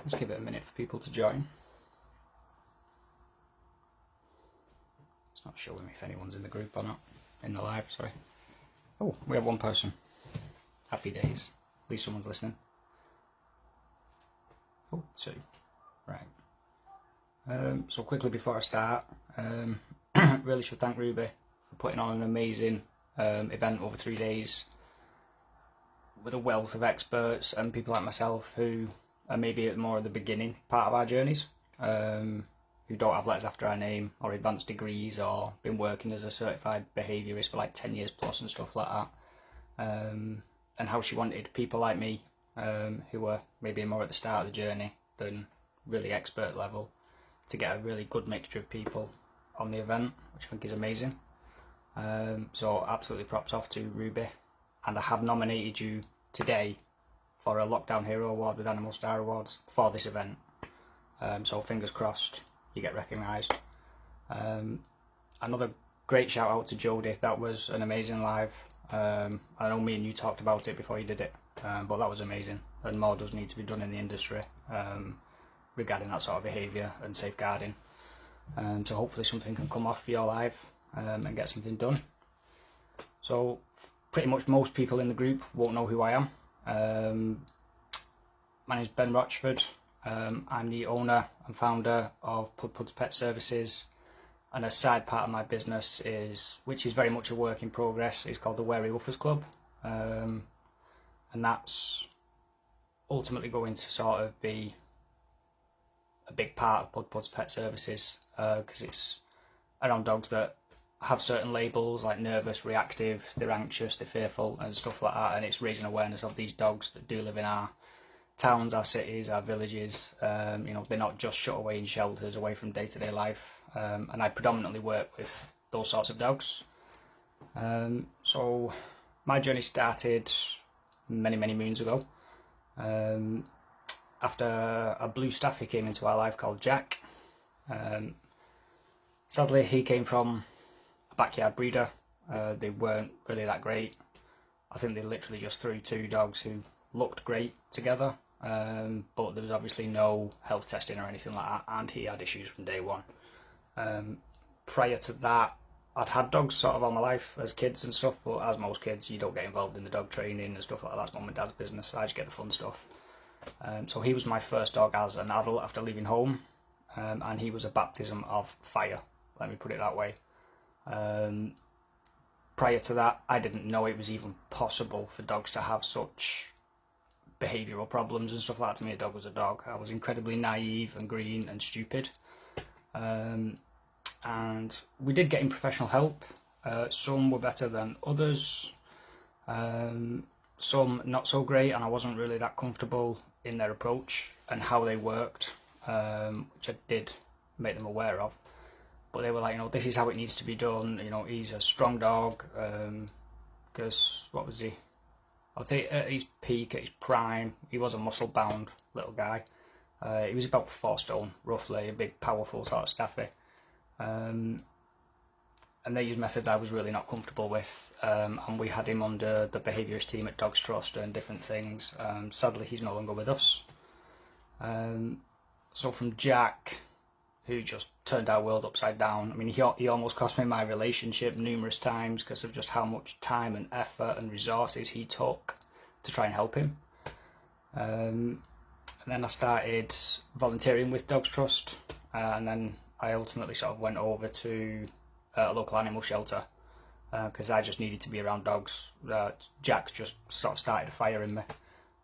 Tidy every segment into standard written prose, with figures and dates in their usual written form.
Let's give it a minute for people to join. It's not showing me if anyone's in the group or not. In the live, sorry. Oh, we have one person. Happy days. At least someone's listening. Oh, two. Right. So quickly before I start, really should thank Ruby for putting on an amazing event over 3 days with a wealth of experts and people like myself who are maybe at more of the beginning part of our journeys, who don't have letters after our name or advanced degrees or been working as a certified behaviourist for like 10 years plus and stuff like that, and how she wanted people like me, who were maybe more at the start of the journey than really expert level, to get a really good mixture of people on the event, which I think is amazing. So absolutely props off to Ruby, and I have nominated you today for a Lockdown Hero Award with Animal Star Awards for this event. So fingers crossed you get recognised. Another great shout out to Jodie. That was an amazing live. I know me and you talked about it before you did it, but that was amazing, and more does need to be done in the industry regarding that sort of behaviour and safeguarding. So hopefully something can come off for your live and get something done. So pretty much most people in the group won't know who I am. My name is Ben Rochford. I'm the owner and founder of Pud's Pet Services, and a side part of my business which is very much a work in progress, is called the Wary Woofers Club, and that's ultimately going to sort of be a big part of Pud's Pet Services, because it's around dogs that have certain labels like nervous, reactive, they're anxious, they're fearful and stuff like that, and it's raising awareness of these dogs that do live in our towns, our cities, our villages. They're not just shut away in shelters away from day-to-day life, and I predominantly work with those sorts of dogs. So my journey started many moons ago, after a blue staffy came into our life called Jack. Sadly, he came from a backyard breeder. They weren't really that great. I think they literally just threw two dogs who looked great together, but there was obviously no health testing or anything like that, and he had issues from day one. Prior to that, I'd had dogs sort of all my life as kids and stuff, but as most kids, you don't get involved in the dog training and stuff like that. That's mum and dad's business. I just get the fun stuff. So he was my first dog as an adult after leaving home, and he was a baptism of fire, let me put it that way. Prior to that, I didn't know it was even possible for dogs to have such behavioural problems and stuff like that. To me, a dog was a dog. I was incredibly naive and green and stupid. And we did get in professional help. Some were better than others. Some not so great, and I wasn't really that comfortable in their approach and how they worked, which I did make them aware of. But they were like, this is how it needs to be done. He's a strong dog. Because what was he? I'd say at his peak, at his prime, he was a muscle-bound little guy. He was about 4 stone, roughly, a big, powerful sort of staffy. And they used methods I was really not comfortable with, and we had him under the behaviourist team at Dogs Trust and different things. Sadly, he's no longer with us. So from Jack, who just turned our world upside down. I mean, he almost cost me my relationship numerous times because of just how much time and effort and resources he took to try and help him. And then I started volunteering with Dogs Trust, and then I ultimately sort of went over to a local animal shelter because I just needed to be around dogs. Jack just sort of started a fire in me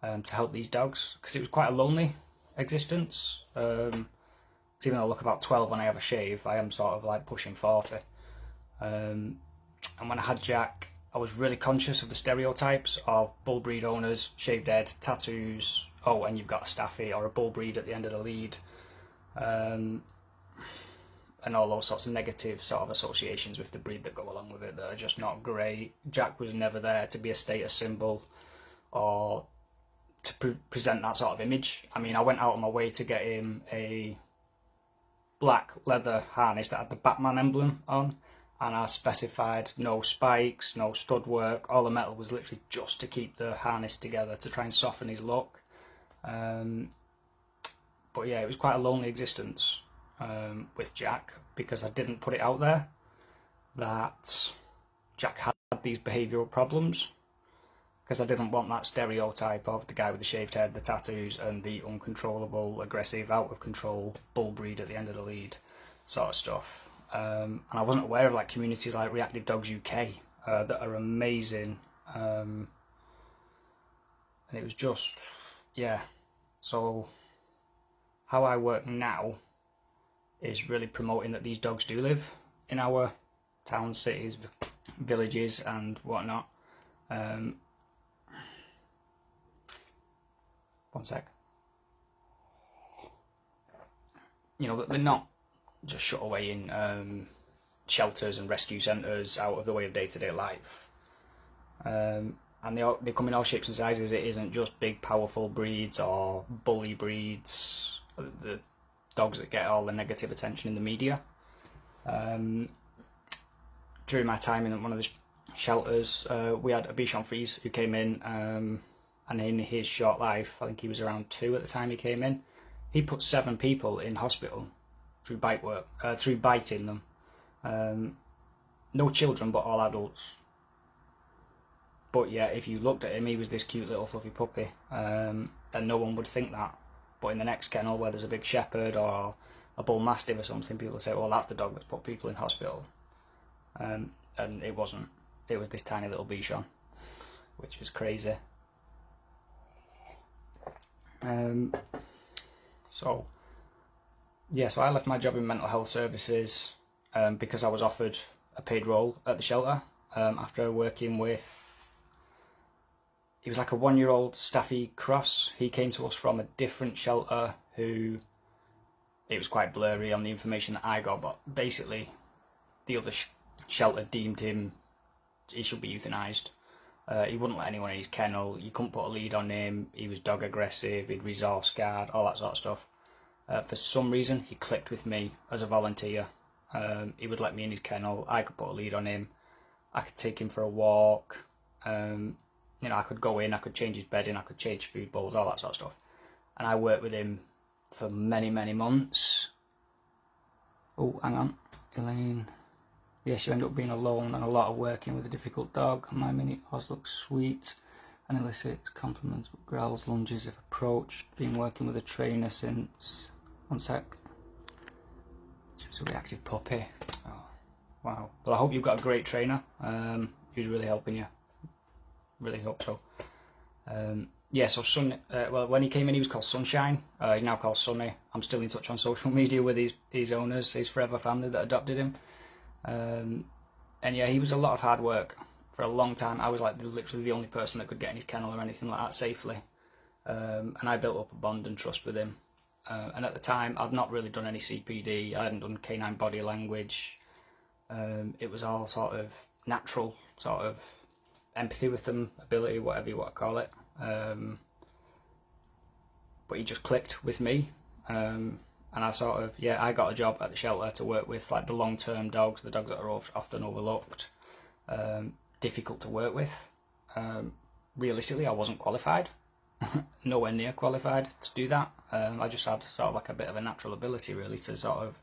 to help these dogs, because it was quite a lonely existence. Even though I look about 12 when I have a shave, I am sort of like pushing 40. And when I had Jack, I was really conscious of the stereotypes of bull breed owners, shaved head, tattoos, and you've got a staffy or a bull breed at the end of the lead. And all those sorts of negative sort of associations with the breed that go along with it that are just not great. Jack was never there to be a status symbol or to present that sort of image. I mean, I went out on my way to get him a black leather harness that had the Batman emblem on, and I specified no spikes, no stud work. All the metal was literally just to keep the harness together, to try and soften his look. But yeah, it was quite a lonely existence with Jack, because I didn't put it out there that Jack had these behavioural problems, because I didn't want that stereotype of the guy with the shaved head, the tattoos, and the uncontrollable, aggressive, out of control bull breed at the end of the lead sort of stuff. And I wasn't aware of like communities like Reactive Dogs UK that are amazing. And it was just, yeah. So how I work now is really promoting that these dogs do live in our towns, cities, villages, and whatnot. One sec. You know, that they're not just shut away in shelters and rescue centres out of the way of day-to-day life. And they come in all shapes and sizes. It isn't just big, powerful breeds or bully breeds, the dogs that get all the negative attention in the media. During my time in one of the shelters, we had a Bichon Frise who came in, and in his short life, I think he was around 2 at the time he came in, he put 7 people in hospital through through biting them. No children, but all adults. But yeah, if you looked at him, he was this cute little fluffy puppy, and no one would think that. But in the next kennel, where there's a big shepherd or a bull mastiff or something, people say, well, that's the dog that's put people in hospital. And it wasn't. It was this tiny little Bichon, which was crazy. So I left my job in mental health services because I was offered a paid role at the shelter after working with, he was like a 1-year-old Staffy Cross. He came to us from a different shelter who, it was quite blurry on the information that I got, but basically the other shelter deemed him, he should be euthanised. He wouldn't let anyone in his kennel, you couldn't put a lead on him, he was dog aggressive, he'd resource guard, all that sort of stuff. For some reason, he clicked with me as a volunteer. He would let me in his kennel, I could put a lead on him, I could take him for a walk, you know, I could go in, I could change his bedding, I could change food bowls, all that sort of stuff. And I worked with him for many, many months. Oh, hang on, Elaine. Yes, you end up being alone and a lot of working with a difficult dog. My mini Oz looks sweet and elicits compliments but growls, lunges if approached. Been working with a trainer since... One sec. She was a reactive puppy. Oh, wow. Well, I hope you've got a great trainer. Who's really helping you. Really hope so. Yeah, so well, when he came in, he was called Sunshine. He's now called Sunny. I'm still in touch on social media with his owners, his forever family that adopted him. And yeah, he was a lot of hard work for a long time. I was like literally the only person that could get in his kennel or anything like that safely. And I built up a bond and trust with him. And at the time, I'd not really done any CPD. I hadn't done canine body language. It was all sort of natural, sort of empathy with them, ability, whatever you want to call it. But he just clicked with me. And I sort of, yeah, I got a job at the shelter to work with like the long-term dogs, the dogs that are often overlooked, difficult to work with. Realistically, I wasn't qualified, nowhere near qualified to do that. I just had sort of like a bit of a natural ability really to sort of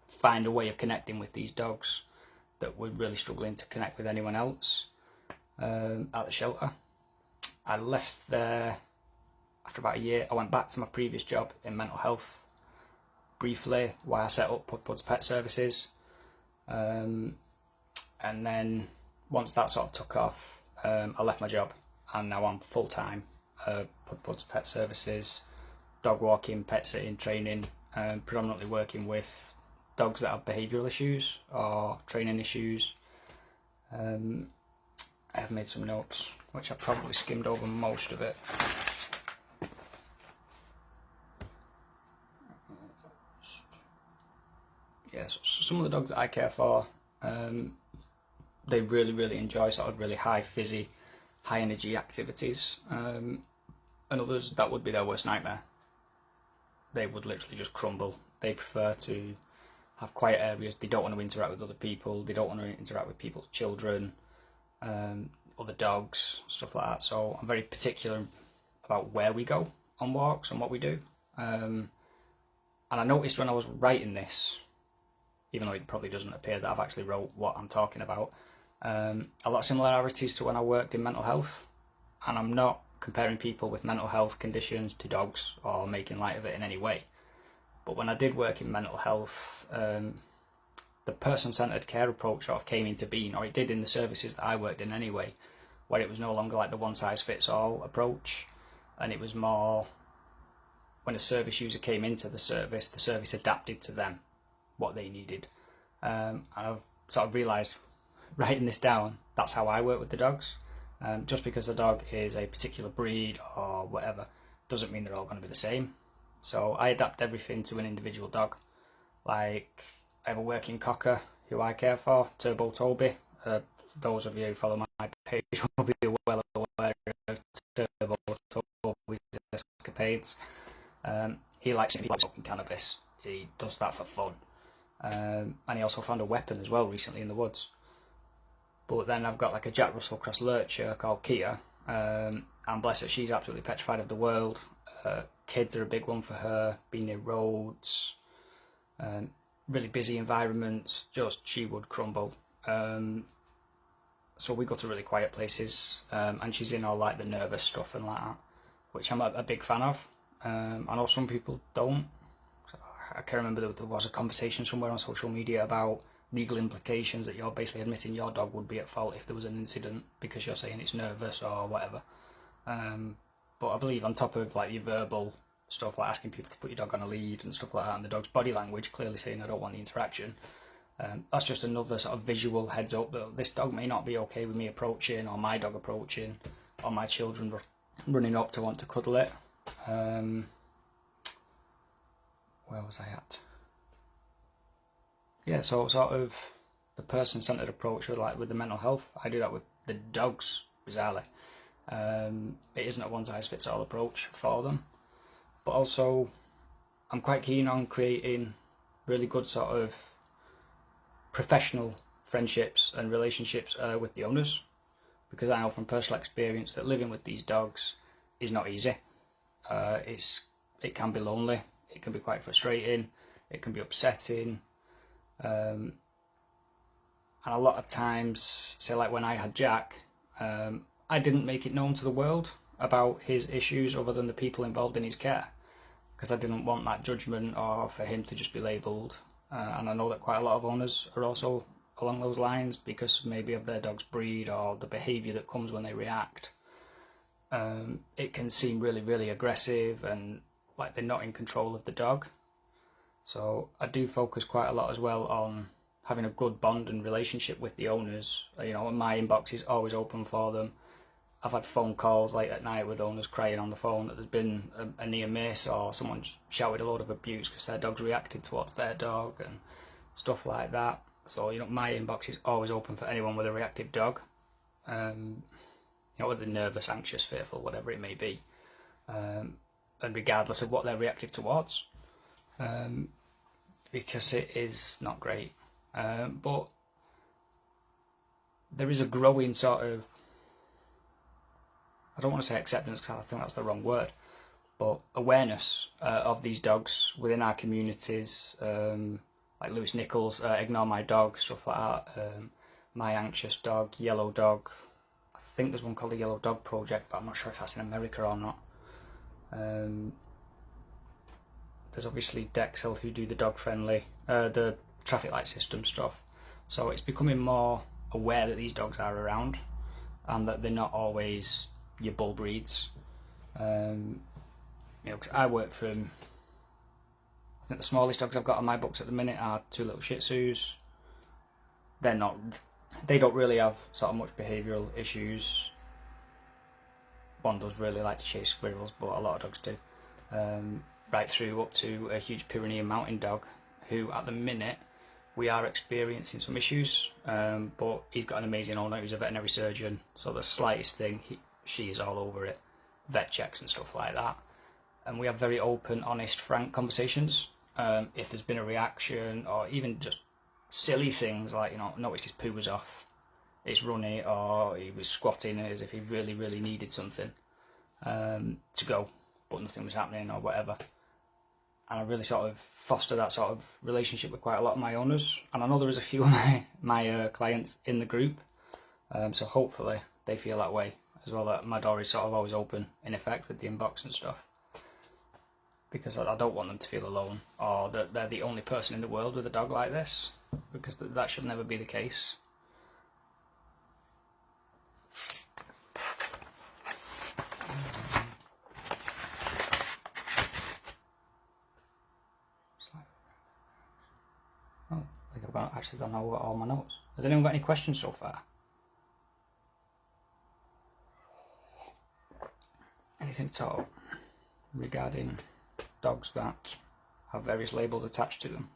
find a way of connecting with these dogs that were really struggling to connect with anyone else at the shelter. I left there after about a year. I went back to my previous job in mental health briefly while I set up Pud's Pet Services, and then once that sort of took off, I left my job and now I'm full-time Pud's Pet Services, dog walking, pet sitting, training, predominantly working with dogs that have behavioural issues or training issues. I have made some notes which I probably skimmed over most of it. Yeah, so some of the dogs that I care for, they really enjoy sort of really high fizzy, high energy activities, and others that would be their worst nightmare. They would literally just crumble. They prefer to have quiet areas. They don't want to interact with other people. They don't want to interact with people's children, other dogs, stuff like that. So I'm very particular about where we go on walks and what we do. And I noticed when I was writing this, even though it probably doesn't appear that I've actually wrote what I'm talking about, a lot of similarities to when I worked in mental health. And I'm not comparing people with mental health conditions to dogs or making light of it in any way. But when I did work in mental health, the person-centered care approach sort of came into being, or it did in the services that I worked in anyway, where it was no longer like the one-size-fits-all approach, and it was more when a service user came into the service adapted to them, what they needed. And I've sort of realised, writing this down, that's how I work with the dogs. Just because the dog is a particular breed or whatever, doesn't mean they're all going to be the same. So I adapt everything to an individual dog. Like, I have a working cocker who I care for, Turbo Toby. Those of you who follow my page will be well aware of Turbo Toby's escapades. He likes smoking cannabis. He does that for fun. And he also found a weapon as well recently in the woods. But then I've got like a Jack Russell Cross Lurcher called Kia, and bless her, she's absolutely petrified of the world. Kids are a big one for her, being near roads, really busy environments, just she would crumble. So we go to really quiet places, and she's in all like the nervous stuff and like that, which I'm a big fan of. I know some people don't. I can remember there was a conversation somewhere on social media about legal implications that you're basically admitting your dog would be at fault if there was an incident because you're saying it's nervous or whatever. But I believe on top of like your verbal stuff, like asking people to put your dog on a lead and stuff like that, and the dog's body language clearly saying I don't want the interaction, that's just another sort of visual heads up that this dog may not be okay with me approaching, or my dog approaching, or my children running up to want to cuddle it. Where was I at? Yeah, so sort of the person-centered approach with the mental health, I do that with the dogs, bizarrely. It isn't a one-size-fits-all approach for them, but also I'm quite keen on creating really good sort of professional friendships and relationships with the owners, because I know from personal experience that living with these dogs is not easy. It can be lonely, it can be quite frustrating, it can be upsetting. And a lot of times, say like when I had Jack, I didn't make it known to the world about his issues other than the people involved in his care, because I didn't want that judgment or for him to just be labelled. And I know that quite a lot of owners are also along those lines because maybe of their dog's breed or the behaviour that comes when they react. It can seem really, really aggressive and like they're not in control of the dog. So I do focus quite a lot as well on having a good bond and relationship with the owners. You know, my inbox is always open for them. I've had phone calls late at night with owners crying on the phone that there's been a near miss or someone shouted a load of abuse because their dog's reacted towards their dog and stuff like that. So, you know, my inbox is always open for anyone with a reactive dog. You know, whether they're nervous, anxious, fearful, whatever it may be. And regardless of what they're reactive towards. Because it is not great. But there is a growing sort of, I don't want to say acceptance because I think that's the wrong word, but awareness of these dogs within our communities, like Lewis Nichols, Ignore My Dog, stuff like that, My Anxious Dog, Yellow Dog. I think there's one called the Yellow Dog Project, but I'm not sure if that's in America or not. There's obviously Dexel who do the dog-friendly, the traffic light system stuff. So it's becoming more aware that these dogs are around and that they're not always your bull breeds. You know, 'cause I work from, I think the smallest dogs I've got on my books at the minute are 2 little Shih Tzus. They don't really have sort of much behavioural issues. One does really like to chase squirrels, but a lot of dogs do. Right through up to a huge Pyrenean mountain dog, who at the minute we are experiencing some issues, but he's got an amazing owner who's a veterinary surgeon, so the slightest thing, she is all over it, vet checks and stuff like that. And we have very open, honest, frank conversations. If there's been a reaction, or even just silly things like, you know, noticed his poo was off, it's runny, or he was squatting as if he really, really needed something to go, but nothing was happening or whatever. I really sort of foster that sort of relationship with quite a lot of my owners. And I know there is a few of my clients in the group, so hopefully they feel that way as well, that my door is sort of always open in effect with the inbox and stuff. Because I don't want them to feel alone, or that they're the only person in the world with a dog like this, because that should never be the case. Oh, I think I've actually gone over all my notes. Has anyone got any questions so far? Anything at all regarding dogs that have various labels attached to them?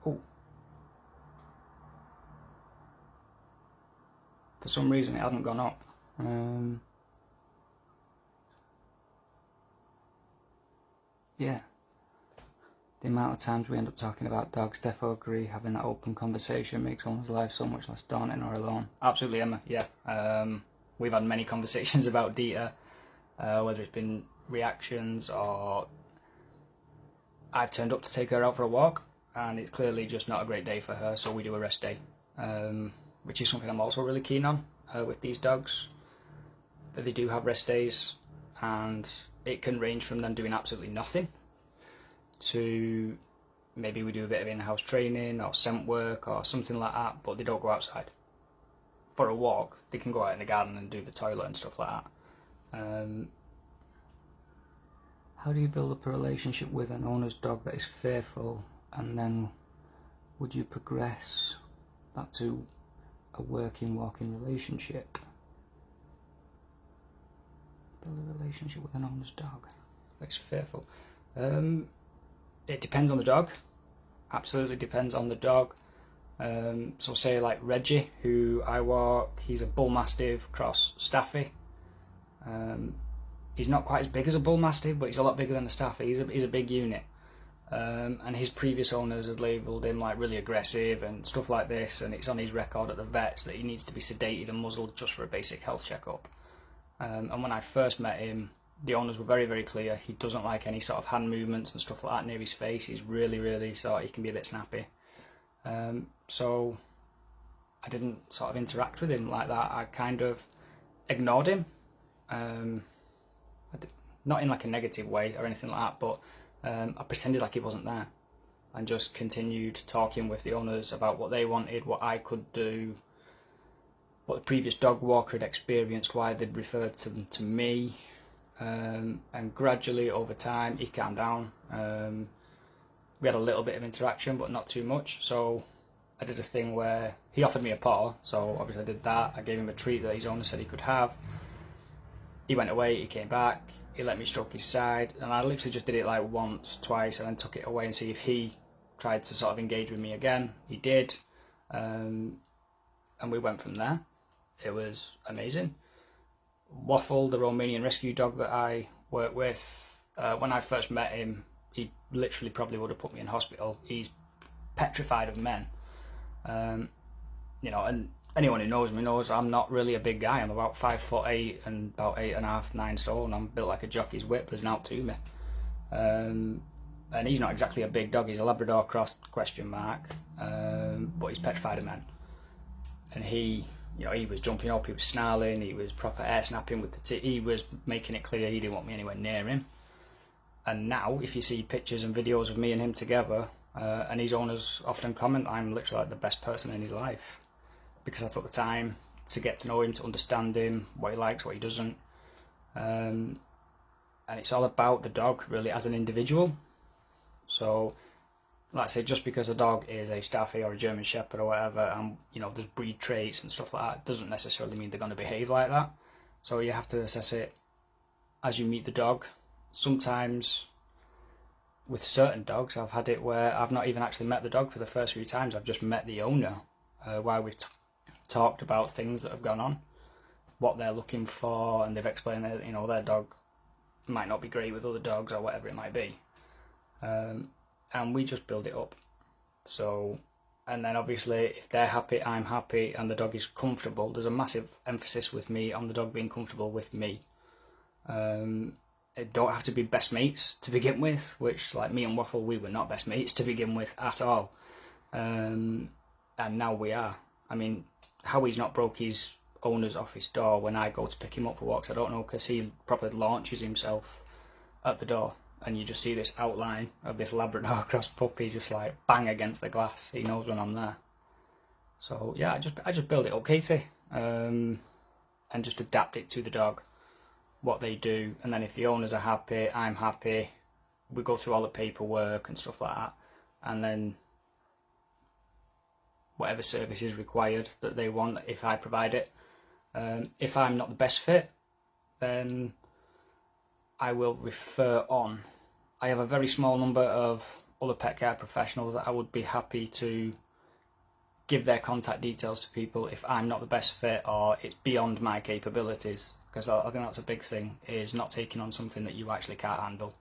Oh, for some reason it hasn't gone up. Yeah, the amount of times we end up talking about dogs, defo agree, having that open conversation makes someone's life so much less daunting or alone. Absolutely, Emma, yeah. We've had many conversations about Dita, whether it's been reactions or I've turned up to take her out for a walk and it's clearly just not a great day for her, so we do a rest day, which is something I'm also really keen on with these dogs, that they do have rest days, and it can range from them doing absolutely nothing to maybe we do a bit of in-house training or scent work or something like that, but they don't go outside for a walk. They can go out in the garden and do the toilet and stuff like that. How do you build up a relationship with an owner's dog that is faithful, and then would you progress that to a working, walking relationship? Build a relationship with an owner's dog that's faithful. It depends on the dog. Absolutely depends on the dog. So say like Reggie, who I walk, he's a Bull Mastiff cross Staffy. He's not quite as big as a Bull Mastiff, but he's a lot bigger than a Staffy. He's a big unit. And his previous owners had labelled him like really aggressive and stuff like this, and it's on his record at the vets that he needs to be sedated and muzzled just for a basic health checkup. And when I first met him, the owners were very, very clear. He doesn't like any sort of hand movements and stuff like that near his face. He's really, really he can be a bit snappy. So I didn't sort of interact with him like that. I kind of ignored him. Not in like a negative way or anything like that, but I pretended like he wasn't there and just continued talking with the owners about what they wanted, what I could do, what the previous dog walker had experienced, why they'd referred to me, and gradually over time he calmed down. We had a little bit of interaction, but not too much. So I did a thing where he offered me a paw, so obviously I did that. I gave him a treat that his owner said he could have. He went away, he came back, he let me stroke his side, and I literally just did it like once, twice, and then took it away and see if he tried to sort of engage with me again. He did, and we went from there. It was amazing. Waffle, the Romanian rescue dog that I work with, when I first met him, he literally probably would have put me in hospital. He's petrified of men. And anyone who knows me knows I'm not really a big guy. I'm about 5'8" and about 8.5, 9 stone. I'm built like a jockey's whip. There's an out to me. And he's not exactly a big dog. He's a Labrador cross ? But he's petrified of men. And he was jumping up, he was snarling, he was proper air snapping with the teeth. He was making it clear he didn't want me anywhere near him. And now, if you see pictures and videos of me and him together, and his owners often comment, I'm literally like the best person in his life, because I took the time to get to know him, to understand him, what he likes, what he doesn't. And it's all about the dog, really, as an individual. So, like I say, just because a dog is a Staffy or a German Shepherd or whatever, and there's breed traits and stuff like that, doesn't necessarily mean they're going to behave like that. So you have to assess it as you meet the dog. Sometimes with certain dogs, I've had it where I've not even actually met the dog for the first few times. I've just met the owner while we've talked about things that have gone on, what they're looking for, and they've explained that their dog might not be great with other dogs or whatever it might be. And we just build it up. So, and then obviously if they're happy, I'm happy, and the dog is comfortable. There's a massive emphasis with me on the dog being comfortable with me. It don't have to be best mates to begin with, which, like me and Waffle, we were not best mates to begin with at all. And now we are. I mean, how he's not broke his owners off his door when I go to pick him up for walks, I don't know, because he probably launches himself at the door, and you just see this outline of this Labrador cross puppy just like bang against the glass. He knows when I'm there. So yeah, I just build it up, Katie, and just adapt it to the dog, what they do, and then if the owners are happy, I'm happy. We go through all the paperwork and stuff like that, and then whatever service is required that they want, if I provide it. If I'm not the best fit, then I will refer on. I have a very small number of other pet care professionals that I would be happy to give their contact details to people if I'm not the best fit or it's beyond my capabilities, because I think that's a big thing, is not taking on something that you actually can't handle.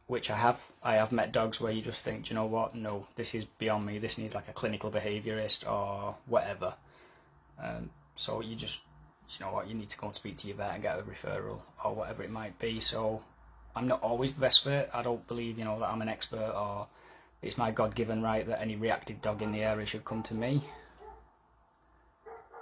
Which I have met dogs where you just think, do you know what, no, this is beyond me, this needs like a clinical behaviourist or whatever. So you just, you know what, you need to go and speak to your vet and get a referral or whatever it might be. So I'm not always the best fit. I don't believe, you know, that I'm an expert or it's my God-given right that any reactive dog in the area should come to me.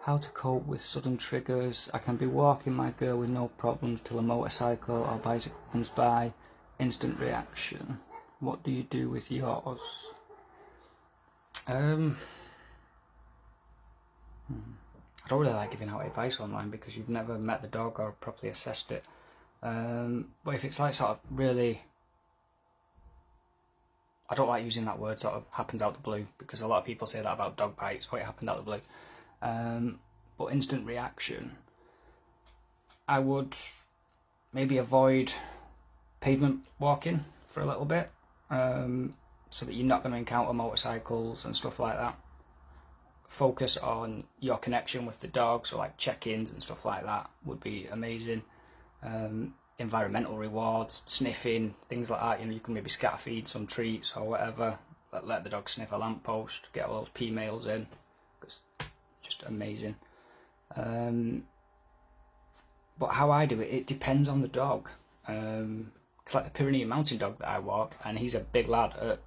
How to cope with sudden triggers. I can be walking my girl with no problems till a motorcycle or bicycle comes by. Instant reaction. What do you do with yours? I don't really like giving out advice online because you've never met the dog or properly assessed it. But if it's like sort of really, I don't like using that word, sort of happens out the blue, because a lot of people say that about dog bites, oh, it happened out the blue. But instant reaction, I would maybe avoid pavement walking for a little bit, so that you're not going to encounter motorcycles and stuff like that. Focus on your connection with the dog, so like check-ins and stuff like that would be amazing. Environmental rewards, sniffing, things like that. You know, you can maybe scatter feed some treats or whatever. Let the dog sniff a lamppost, get all those P-mails in. It's just amazing. But how I do it, it depends on the dog. It's like the Pyrenean mountain dog that I walk, and he's a big lad. At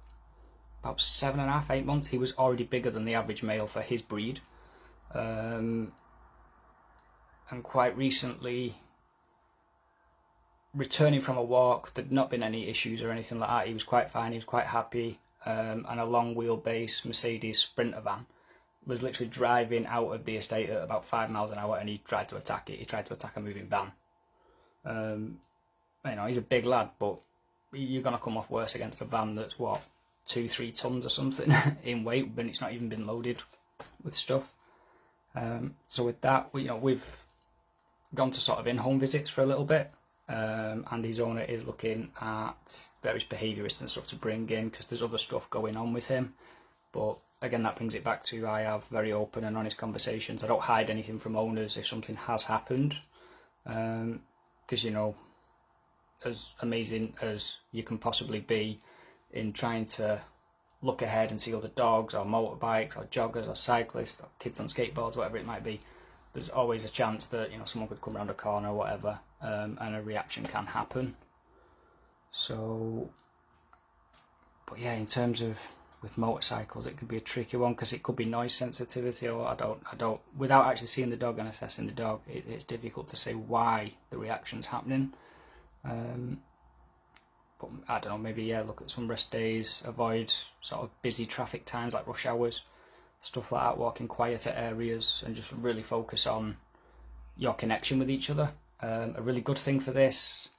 about 7.5, 8 months, he was already bigger than the average male for his breed. And quite recently, returning from a walk, there'd not been any issues or anything like that. He was quite fine, he was quite happy. And a long wheelbase Mercedes Sprinter van was literally driving out of the estate at about 5 miles an hour, and he tried to attack it. He tried to attack a moving van. You know, he's a big lad, but you're going to come off worse against a van that's, what, 2-3 tons or something in weight, when it's not even been loaded with stuff. So with that, we've gone to sort of in-home visits for a little bit, and his owner is looking at various behaviourists and stuff to bring in, because there's other stuff going on with him. But again, that brings it back to, I have very open and honest conversations. I don't hide anything from owners if something has happened, because, you know, as amazing as you can possibly be in trying to look ahead and see other dogs or motorbikes or joggers or cyclists or kids on skateboards, whatever it might be, there's always a chance that, you know, someone could come around a corner or whatever, and a reaction can happen. So, but yeah, in terms of with motorcycles, it could be a tricky one, because it could be noise sensitivity, or I don't without actually seeing the dog and assessing the dog, it's difficult to say why the reaction's happening. But I don't know, maybe, yeah, look at some rest days, avoid sort of busy traffic times like rush hours, stuff like that, walk in quieter areas, and just really focus on your connection with each other. A really good thing for this,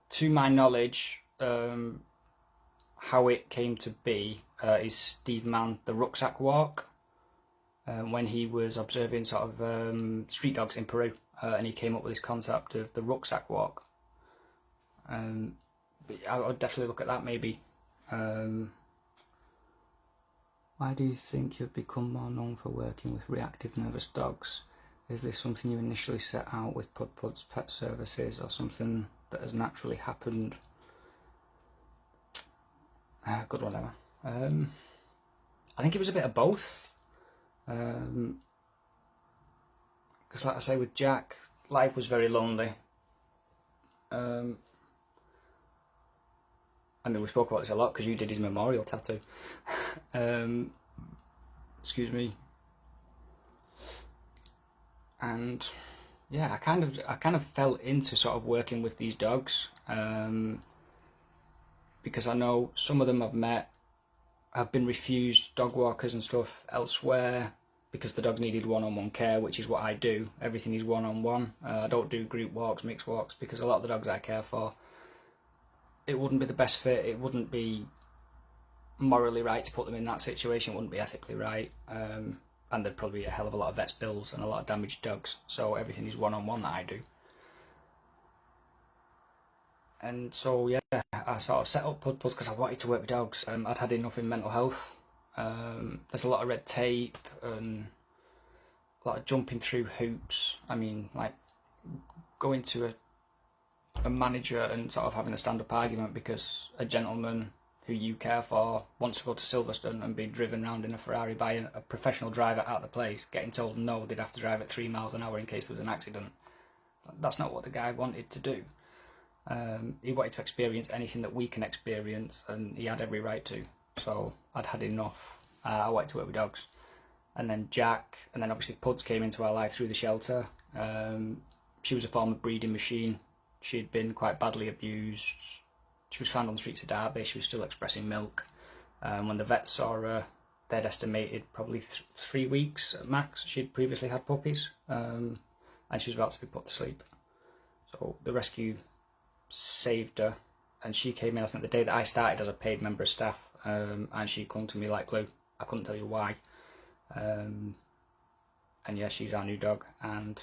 to my knowledge, how it came to be, is Steve Mann, the rucksack walk, when he was observing sort of street dogs in Peru, and he came up with this concept of the rucksack walk. But I would definitely look at that maybe. Why do you think you've become more known for working with reactive nervous dogs? Is this something you initially set out with Pud's Pet Services, or something that has naturally happened? Good one, Emma. I think it was a bit of both. Because like I say, with Jack, life was very lonely. I mean, we spoke about this a lot because you did his memorial tattoo. Excuse me. And yeah, I kind of fell into sort of working with these dogs, because I know some of them I've met have been refused dog walkers and stuff elsewhere because the dogs needed one-on-one care, which is what I do. Everything is one-on-one. I don't do group walks, mixed walks, because a lot of the dogs I care for, it wouldn't be the best fit. It wouldn't be morally right to put them in that situation. It wouldn't be ethically right. And there'd probably be a hell of a lot of vets' bills and a lot of damaged dogs. So everything is one-on-one that I do. And so yeah, I sort of set up Pud Puds because I wanted to work with dogs. I'd had enough in mental health. There's a lot of red tape and a lot of jumping through hoops. I mean, like going to a manager and sort of having a stand-up argument because a gentleman who you care for wants to go to Silverstone and be driven around in a Ferrari by a professional driver at the place, getting told no, they'd have to drive at 3 miles an hour in case there was an accident. That's not what the guy wanted to do. He wanted to experience anything that we can experience, and he had every right to. So I'd had enough. I wanted to work with dogs. And then Jack, and then obviously Puds came into our life through the shelter. She was a former breeding machine. She'd been quite badly abused. She was found on the streets of Derby. She was still expressing milk. When the vets saw her, they'd estimated probably 3 weeks at max. She'd previously had puppies, and she was about to be put to sleep. So the rescue saved her, and she came in, I think, the day that I started as a paid member of staff, and she clung to me like glue. I couldn't tell you why. And yeah, she's our new dog, and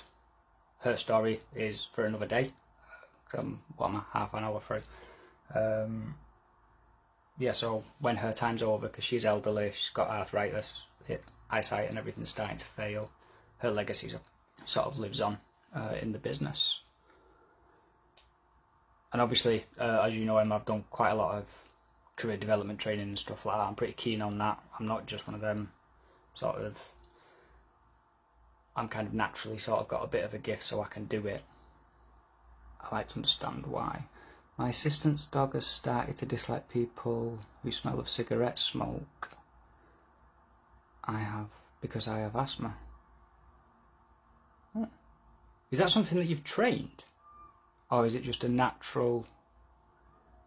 her story is for another day. I'm half an hour through. Yeah, so when her time's over, because she's elderly, she's got arthritis, eyesight and everything's starting to fail, her legacy sort of lives on in the business. And obviously, as you know, I've done quite a lot of career development training and stuff like that. I'm pretty keen on that. I'm not just one of them sort of, I'm kind of naturally sort of got a bit of a gift, so I can do it. I like to understand why. My assistant's dog has started to dislike people who smell of cigarette smoke. Because I have asthma. Is that something that you've trained? Or is it just a natural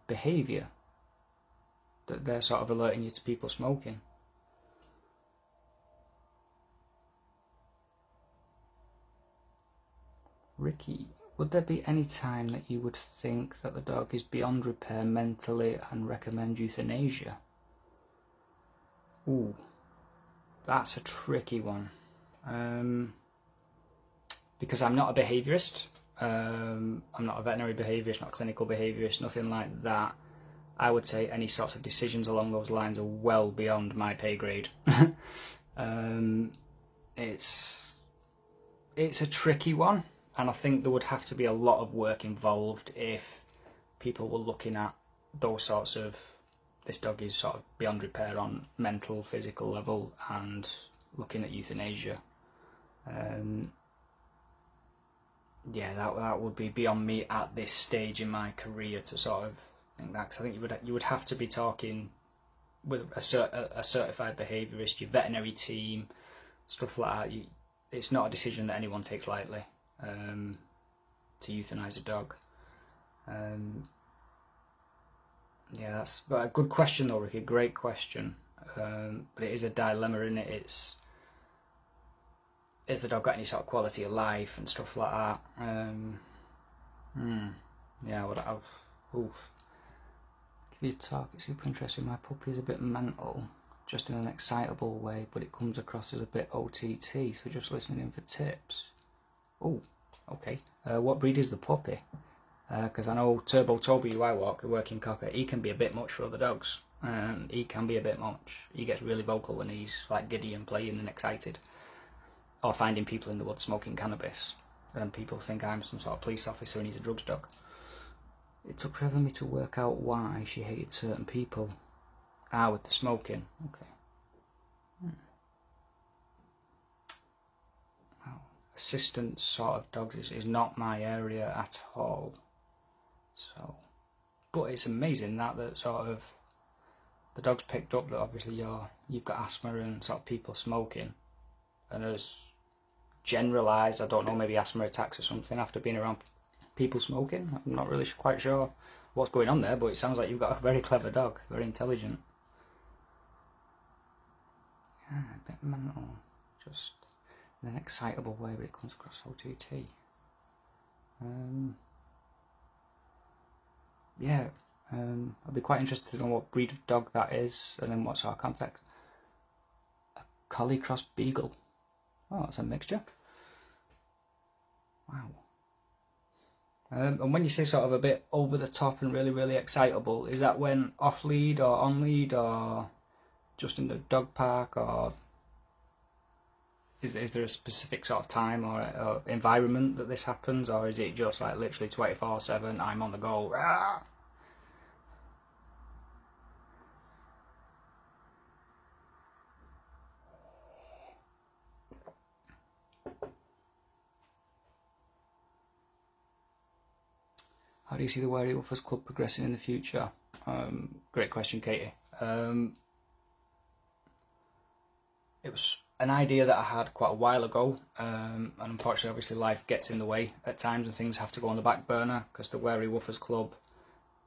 behaviour that they're sort of alerting you to people smoking? Ricky, would there be any time that you would think that the dog is beyond repair mentally and recommend euthanasia? Ooh, that's a tricky one. Because I'm not a behaviourist. I'm not a veterinary behaviourist, not a clinical behaviourist, nothing like that. I would say any sorts of decisions along those lines are well beyond my pay grade. It's a tricky one, and I think there would have to be a lot of work involved if people were looking at those sorts of, this dog is sort of beyond repair on mental, physical level, and looking at euthanasia. Yeah, that would be beyond me at this stage in my career to sort of think that, because I think you would have to be talking with a certified behaviourist, your veterinary team, stuff like that. It's not a decision that anyone takes lightly, to euthanize a dog. Yeah, that's a good question though, Ricky. Great question. But it is a dilemma, isn't it? Has the dog got any sort of quality of life and stuff like that? Yeah, give you a talk. It's super interesting. My puppy is a bit mental, just in an excitable way, but it comes across as a bit OTT. So just listening in for tips. Oh, okay. What breed is the puppy? Because I know Turbo Toby, who I walk, the working cocker, he can be a bit much for other dogs. He can be a bit much. He gets really vocal when he's like giddy and playing and excited. Or finding people in the woods smoking cannabis, and people think I'm some sort of police officer and he's a drugs dog. It took forever for me to work out why she hated certain people. With the smoking. Okay. Well, assistance sort of dogs is not my area at all. So, but it's amazing that sort of the dog's picked up that obviously you've got asthma and sort of people smoking, and has generalised, I don't know, maybe asthma attacks or something after being around people smoking. I'm not really quite sure what's going on there, but it sounds like you've got a very clever dog, very intelligent. Yeah, a bit mental, just in an excitable way, but it comes across OTT. I'd be quite interested to know what breed of dog that is, and then what sort of context. A collie cross beagle. Oh, that's a mixture. Wow. And when you say sort of a bit over the top and really, really excitable, is that when off lead or on lead, or just in the dog park, or is there a specific sort of time or environment that this happens, or is it just like literally 24/7, I'm on the go? Rah! How do you see the Wary Woofers Club progressing in the future? Great question, Katie. It was an idea that I had quite a while ago, and unfortunately, obviously, life gets in the way at times and things have to go on the back burner because the Wary Woofers Club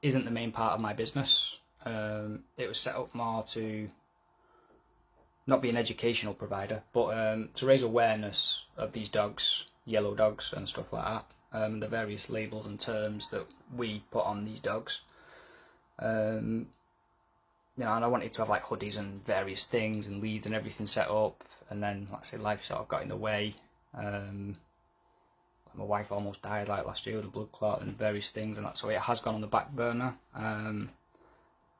isn't the main part of my business. It was set up more to not be an educational provider, but to raise awareness of these dogs, yellow dogs and stuff like that. The various labels and terms that we put on these dogs. And I wanted to have like hoodies and various things and leads and everything set up, and then, like I say, life sort of got in the way. My wife almost died like last year with a blood clot and various things, and so it has gone on the back burner. And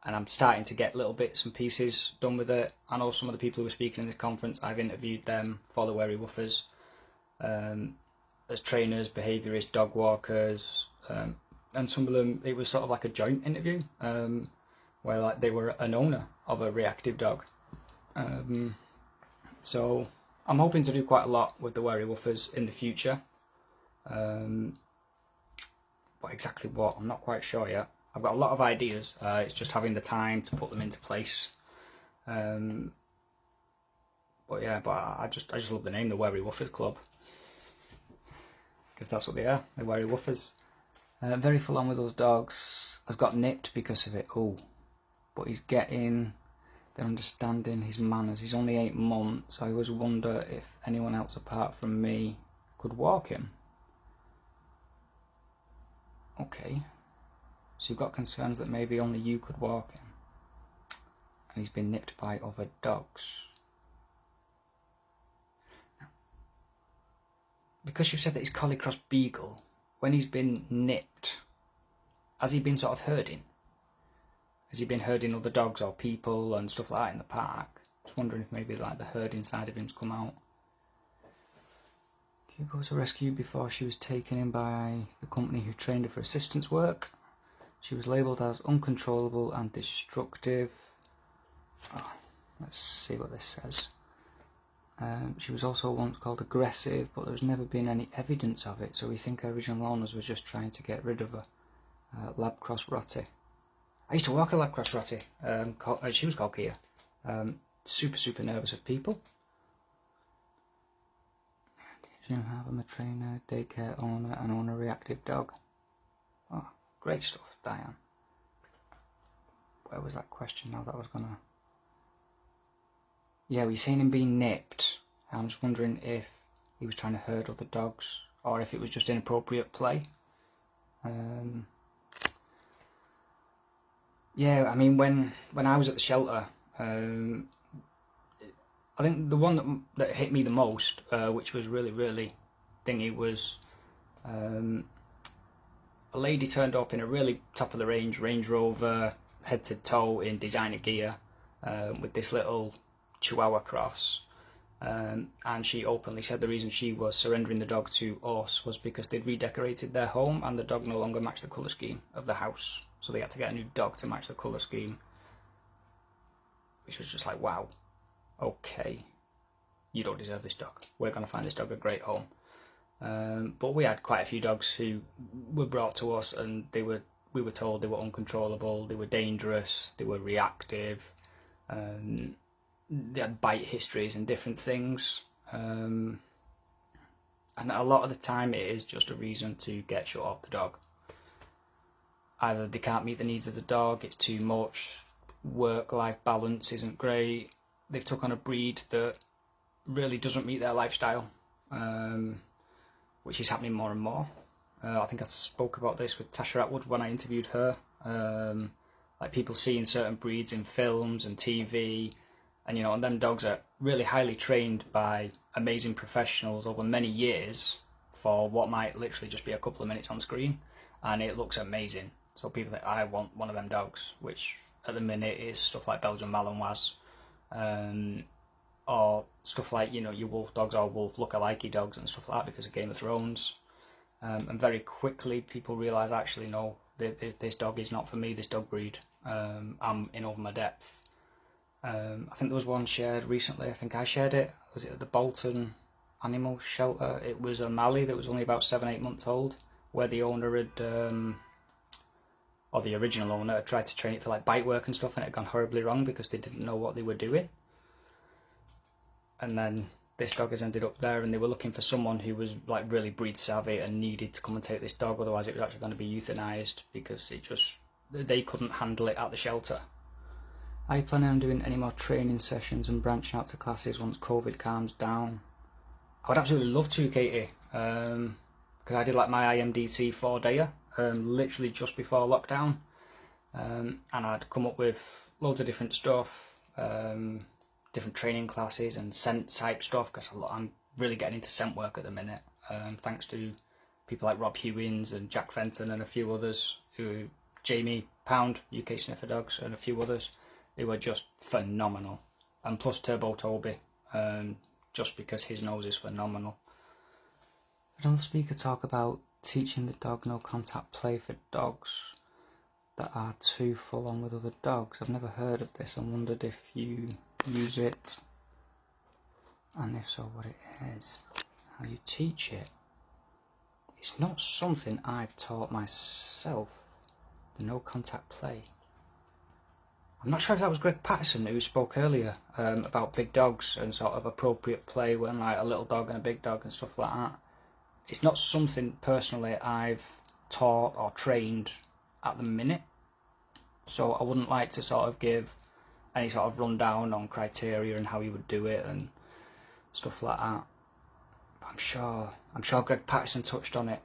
I'm starting to get little bits and pieces done with it. I know some of the people who were speaking in this conference, I've interviewed them for the Wary Woofers. As trainers, behaviourists, dog walkers, and some of them, it was sort of like a joint interview, where like they were an owner of a reactive dog. So I'm hoping to do quite a lot with the Wary Woofers in the future. But exactly what, I'm not quite sure yet. I've got a lot of ideas, it's just having the time to put them into place. But I just love the name, the Wary Woofers Club. Because that's what they are, they're Wary Woofers. Very full on with those dogs. Has got nipped because of it. But he's getting, they're understanding his manners. He's only 8 months. I always wonder if anyone else apart from me could walk him. Okay, so you've got concerns that maybe only you could walk him, and he's been nipped by other dogs. Because you said that he's collie cross beagle, when he's been nipped, has he been sort of herding? Has he been herding other dogs or people and stuff like that in the park? Just wondering if maybe like the herding side of him's come out. Cuba was rescued before she was taken in by the company who trained her for assistance work. She was labelled as uncontrollable and destructive. Let's see what this says. She was also once called aggressive, but there's never been any evidence of it, so we think her original owners was just trying to get rid of her. Lab Cross Rottie. I used to walk a Lab Cross Rottie. She was called Kia. Super nervous of people. I'm a trainer, daycare owner, and own a reactive dog. Oh, great stuff, Diane. Where was that question now that I was gonna... Yeah, we've seen him being nipped. I'm just wondering if he was trying to herd other dogs, or if it was just inappropriate play. Yeah, I mean, when I was at the shelter, I think the one that hit me the most, which was really thingy, was a lady turned up in a really top of the range Range Rover, head to toe in designer gear, with this little Chihuahua cross, and she openly said the reason she was surrendering the dog to us was because they'd redecorated their home and the dog no longer matched the colour scheme of the house, so they had to get a new dog to match the colour scheme, which was just like, wow, okay, you don't deserve this dog, we're going to find this dog a great home. But we had quite a few dogs who were brought to us, and we were told they were uncontrollable, they were dangerous, they were reactive, they had bite histories and different things. And a lot of the time it is just a reason to get shut off the dog. Either they can't meet the needs of the dog, it's too much, work-life balance isn't great, they've took on a breed that really doesn't meet their lifestyle, which is happening more and more. I think I spoke about this with Tasha Atwood when I interviewed her. Like people seeing certain breeds in films and TV, and and them dogs are really highly trained by amazing professionals over many years for what might literally just be a couple of minutes on screen, and it looks amazing. So people think, I want one of them dogs, which at the minute is stuff like Belgian Malinois, or stuff like your wolf dogs or wolf lookalike dogs and stuff like that because of Game of Thrones. And very quickly people realise, actually no, this dog is not for me, this dog breed. I'm in over my depth. I think there was one shared recently, I think I shared it, was it at the Bolton Animal Shelter? It was a Mallee that was only about 7-8 months old, where the owner had, or the original owner had tried to train it for like bite work and stuff, and it had gone horribly wrong because they didn't know what they were doing. And then this dog has ended up there, and they were looking for someone who was like really breed savvy and needed to come and take this dog, otherwise it was actually going to be euthanized because they couldn't handle it at the shelter. Are you planning on doing any more training sessions and branching out to classes once COVID calms down? I would absolutely love to, Katie, because I did like my IMDT 4-dayer, literally just before lockdown, and I'd come up with loads of different stuff, different training classes and scent type stuff, because I'm really getting into scent work at the minute, thanks to people like Rob Hewins and Jack Fenton and a few others, Jamie Pound, UK Sniffer Dogs, and a few others. They were just phenomenal, and plus Turbo Toby, just because his nose is phenomenal. Another speaker talk about teaching the dog no contact play for dogs that are too full on with other dogs. I've never heard of this and wondered if you use it, and if so what it is, how you teach it. It's not something I've taught myself, the no contact play. I'm not sure if that was Greg Patterson who spoke earlier about big dogs and sort of appropriate play when like a little dog and a big dog and stuff like that. It's not something personally I've taught or trained at the minute, so I wouldn't like to sort of give any sort of rundown on criteria and how you would do it and stuff like that. But I'm sure Greg Patterson touched on it.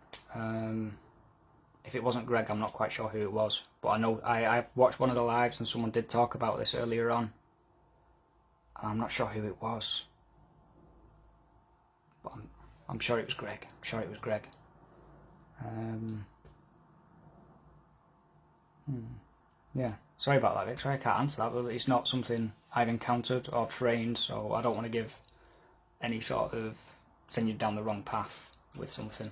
If it wasn't Greg, I'm not quite sure who it was, but I know I've watched one of the lives and someone did talk about this earlier on, and I'm not sure who it was, but I'm sure it was Greg. Yeah, sorry about that, Vic. Sorry I can't answer that, but it's not something I've encountered or trained, so I don't want to give any sort of send you down the wrong path with something.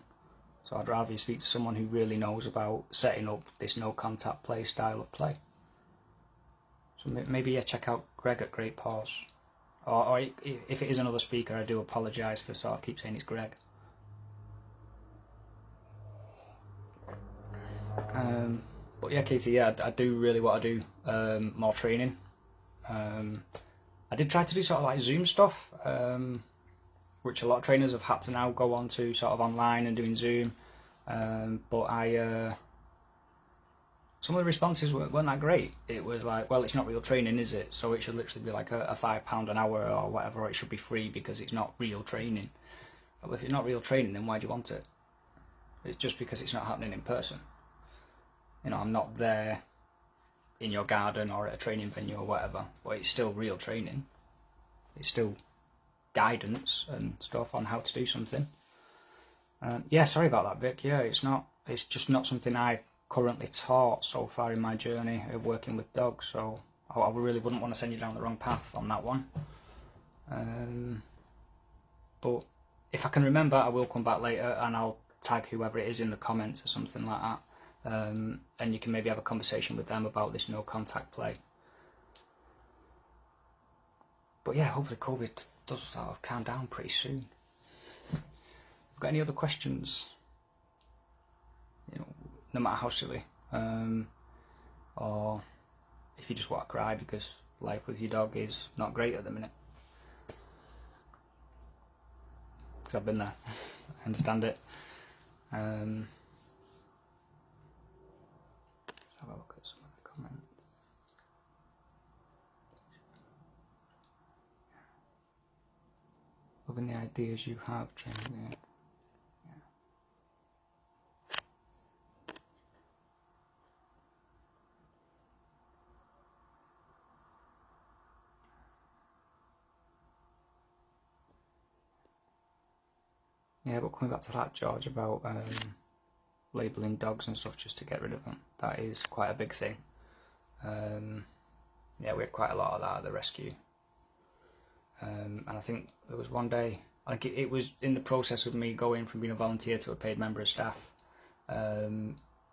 So I'd rather you speak to someone who really knows about setting up this no contact play style of play. So maybe check out Greg at Great Paws. Or if it is another speaker, I do apologise for sort of keep saying it's Greg. But yeah, Katie, yeah, I do really want to do more training. I did try to do sort of like Zoom stuff, which a lot of trainers have had to now go on to sort of online and doing Zoom, but some of the responses weren't that great. It was like, well, it's not real training, is it? So it should literally be like a £5 an hour or whatever, or it should be free because it's not real training. But if it's not real training, then why do you want it? It's just because it's not happening in person. I'm not there in your garden or at a training venue or whatever, but it's still real training. It's still guidance and stuff on how to do something. Yeah, sorry about that, Vic. Yeah, it's just not something I've currently taught so far in my journey of working with dogs, so I really wouldn't want to send you down the wrong path on that one. But if I can remember, I will come back later and I'll tag whoever it is in the comments or something like that, and you can maybe have a conversation with them about this no contact play. But yeah, hopefully COVID does sort of calm down pretty soon. got any other questions? You know, no matter how silly, or if you just want to cry because life with your dog is not great at the minute. Because I've been there, I understand it. Let's have a look at some of the comments. Loving the ideas you have, training it. Yeah, but coming back to that, George, about labelling dogs and stuff just to get rid of them, that is quite a big thing. Yeah, we had quite a lot of that at the rescue. And I think there was one day, like it was in the process of me going from being a volunteer to a paid member of staff, a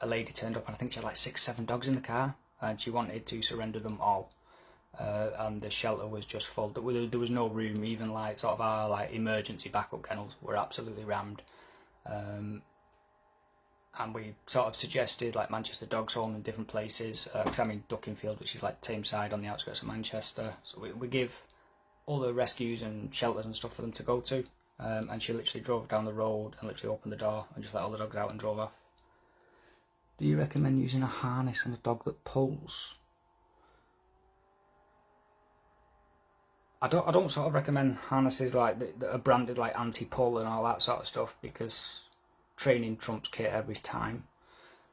lady turned up and I think she had like 6-7 dogs in the car and she wanted to surrender them all. And the shelter was just full. There was no room, even like sort of our like emergency backup kennels were absolutely rammed. And we sort of suggested like Manchester Dogs Home and different places, because I'm in Duckingfield, which is like Tameside on the outskirts of Manchester. So we give all the rescues and shelters and stuff for them to go to. And she literally drove down the road and literally opened the door and just let all the dogs out and drove off. Do you recommend using a harness on a dog that pulls? I don't sort of recommend harnesses like that are branded like anti-pull and all that sort of stuff, because training trumps kit every time.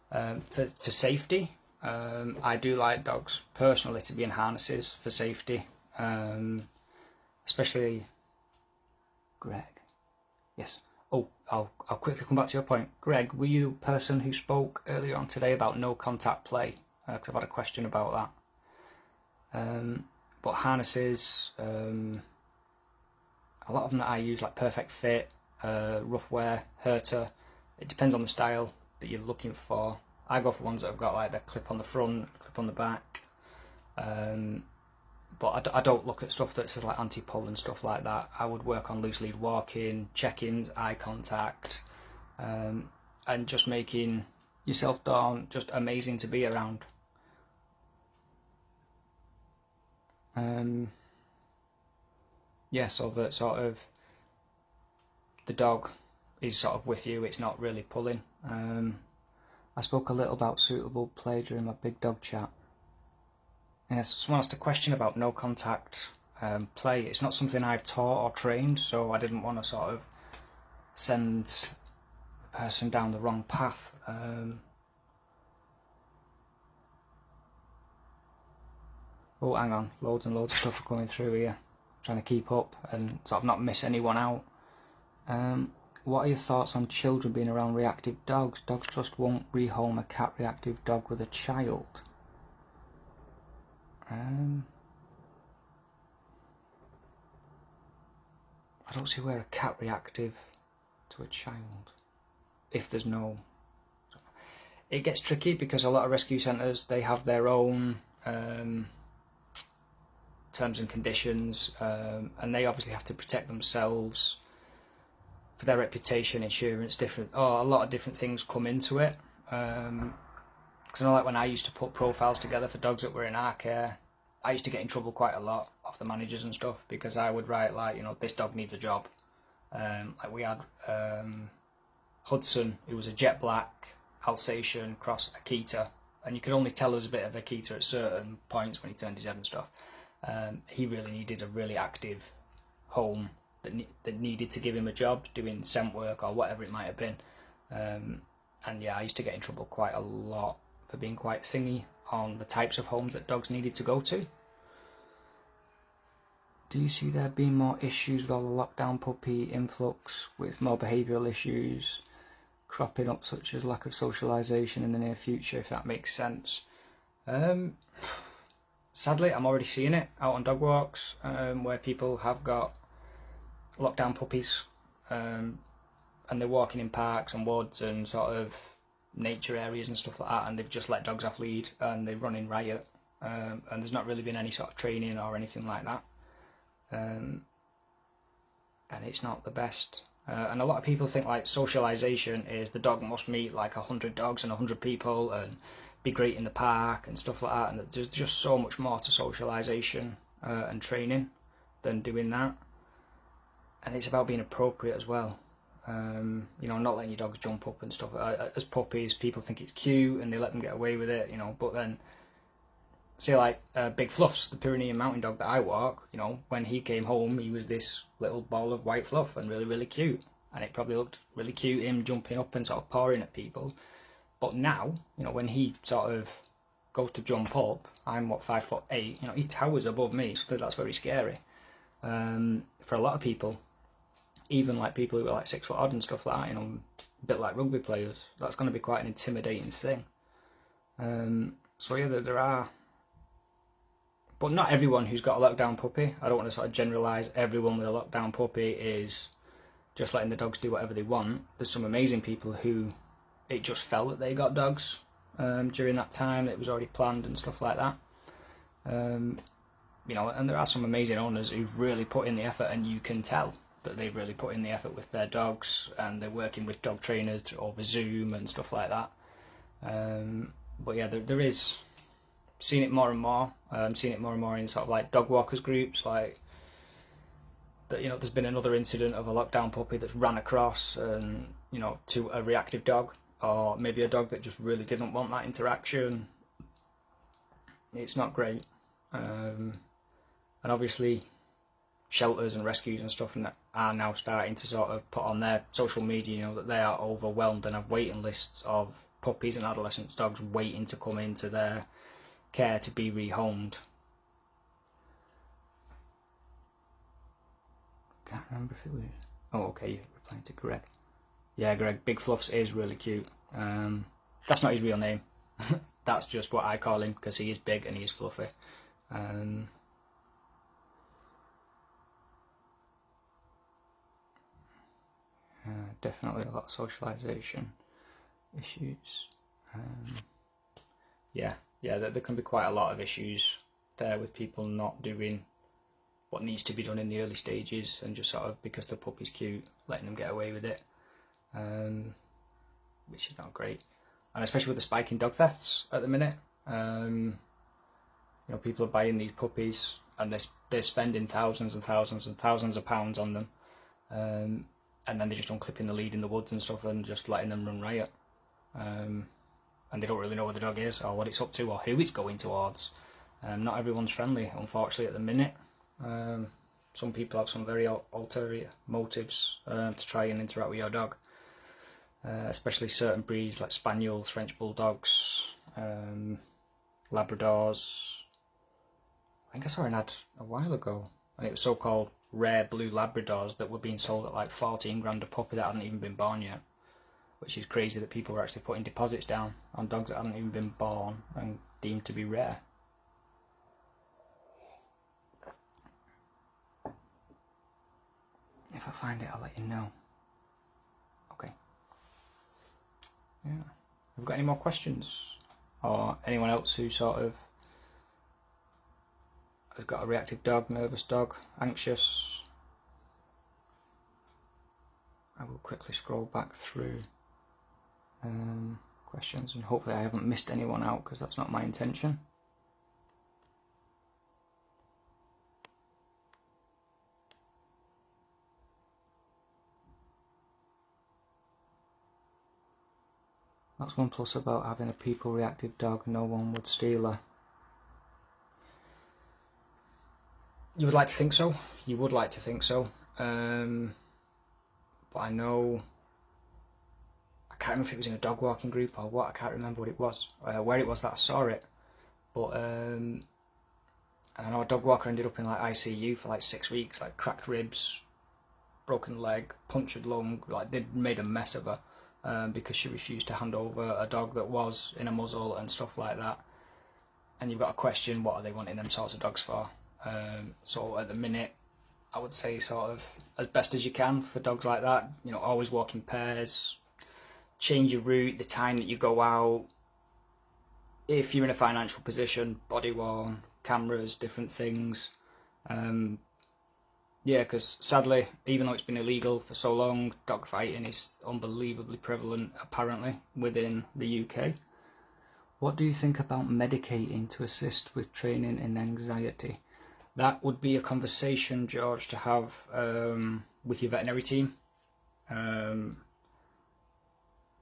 For safety, I do like dogs personally to be in harnesses for safety, especially Greg. Yes. Oh, I'll quickly come back to your point. Greg, were you the person who spoke earlier on today about no contact play? Because I've had a question about that. But harnesses, a lot of them that I use, like Perfect Fit, Rough Wear, Herter, it depends on the style that you're looking for. I go for ones that have got like the clip on the front, clip on the back. But I don't look at stuff that's like anti-pull and stuff like that. I would work on loose lead walking, check-ins, eye contact, and just making yourself down just amazing to be around. Yeah, so that sort of the dog is sort of with you, it's not really pulling. I spoke a little about suitable play during my big dog chat. Yes, someone asked a question about no contact play. It's not something I've taught or trained, so I didn't want to sort of send the person down the wrong path. Oh, hang on, loads and loads of stuff are coming through here. Trying to keep up and sort of not miss anyone out. What are your thoughts on children being around reactive dogs? Dogs Trust won't rehome a cat reactive dog with a child. I don't see where a cat reactive to a child, if there's no... It gets tricky because a lot of rescue centres, they have their own terms and conditions, and they obviously have to protect themselves for their reputation, insurance, a lot of different things come into it. Because I know, like when I used to put profiles together for dogs that were in our care, I used to get in trouble quite a lot off the managers and stuff, because I would write like, you know, this dog needs a job. Like we had Hudson, who was a jet black Alsatian cross Akita, and you could only tell there was a bit of Akita at certain points when he turned his head and stuff. He really needed a really active home that needed to give him a job doing scent work or whatever it might have been. And yeah, I used to get in trouble quite a lot for being quite thingy on the types of homes that dogs needed to go to. Do you see there being more issues with all the lockdown puppy influx, with more behavioural issues cropping up, such as lack of socialisation in the near future, if that makes sense? Sadly, I'm already seeing it out on dog walks, where people have got lockdown puppies, and they're walking in parks and woods and sort of nature areas and stuff like that, and they've just let dogs off lead and they've run in riot, and there's not really been any sort of training or anything like that, and it's not the best And a lot of people think like socialization is the dog must meet like 100 dogs and 100 people and be great in the park and stuff like that. And there's just so much more to socialization and training than doing that. And it's about being appropriate as well. You know, not letting your dogs jump up and stuff. As puppies, people think it's cute and they let them get away with it, you know, but then say like Big Fluffs, the Pyrenean mountain dog that I walk, you know, when he came home, he was this little ball of white fluff and really, really cute. And it probably looked really cute, him jumping up and sort of pawing at people. But now, you know, when he sort of goes to jump up, I'm, 5'8", you know, he towers above me, so that's very scary. For a lot of people, even like people who are like 6 foot odd and stuff like that, you know, a bit like rugby players, that's going to be quite an intimidating thing. So yeah, there are, but not everyone who's got a lockdown puppy. I don't want to sort of generalise everyone with a lockdown puppy is just letting the dogs do whatever they want. There's some amazing people who it just felt that they got dogs during that time. It was already planned and stuff like that. You know, and there are some amazing owners who've really put in the effort, and you can tell that they've really put in the effort with their dogs, and they're working with dog trainers over Zoom and stuff like that. But yeah, there is, seen it more and more. Seen it more and more in sort of like dog walkers groups, like that. You know, there's been another incident of a lockdown puppy that's ran across and, you know, to a reactive dog, or maybe a dog that just really didn't want that interaction. It's not great. And obviously shelters and rescues and stuff are now starting to sort of put on their social media, you know, that they are overwhelmed and have waiting lists of puppies and adolescent dogs waiting to come into their care to be rehomed. Can't remember if it was... Oh, okay, you're replying to Greg. Yeah, Greg, Big Fluffs is really cute. That's not his real name. That's just what I call him because he is big and he is fluffy. Definitely a lot of socialisation issues. Yeah, there can be quite a lot of issues there with people not doing what needs to be done in the early stages, and just sort of, because the puppy's cute, letting them get away with it, which is not great. And especially with the spike in dog thefts at the minute, you know, people are buying these puppies and they're spending thousands and thousands and thousands of pounds on them, and then they're just unclipping the lead in the woods and stuff and just letting them run riot. And they don't really know where the dog is or what it's up to or who it's going towards. Not everyone's friendly, unfortunately, at the minute. Some people have some very ulterior motives to try and interact with your dog, especially certain breeds like Spaniels, French Bulldogs, Labradors. I think I saw an ad a while ago, and it was so-called rare blue Labradors that were being sold at like 14 grand a puppy that hadn't even been born yet, which is crazy that people were actually putting deposits down on dogs that hadn't even been born and deemed to be rare. If I find it, I'll let you know. Okay. Yeah. Have we got any more questions? Or anyone else who sort of has got a reactive dog, nervous dog, anxious? I will quickly scroll back through questions, and hopefully I haven't missed anyone out, because that's not my intention. That's one plus about having a people reactive dog, no one would steal her. You would like to think so. You would like to think so. But I know, I can't remember if it was in a dog walking group or what. I can't remember what it was, where it was that I saw it. But and I know a dog walker ended up in like ICU for like 6 weeks, like cracked ribs, broken leg, punctured lung. Like they'd made a mess of her because she refused to hand over a dog that was in a muzzle and stuff like that. And you've got to question, what are they wanting them sorts of dogs for? So at the minute, I would say sort of as best as you can for dogs like that. You know, always walk in pairs, change your route, the time that you go out. If you're in a financial position, body worn, cameras, different things. Yeah, because sadly, even though it's been illegal for so long, dog fighting is unbelievably prevalent, apparently, within the UK. What do you think about medicating to assist with training and anxiety? That would be a conversation, George, to have with your veterinary team.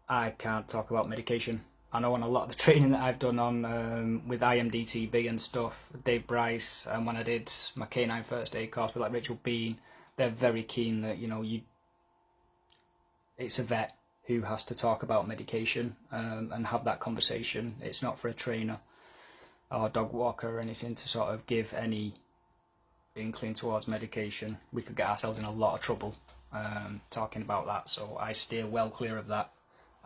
I can't talk about medication. I know on a lot of the training that I've done on with IMDTB and stuff, Dave Bryce, and when I did my canine first aid course with like Rachel Bean, they're very keen that it's a vet who has to talk about medication and have that conversation. It's not for a trainer or dog walker or anything to sort of give any inkling towards medication. We could get ourselves in a lot of trouble talking about that, so I steer well clear of that.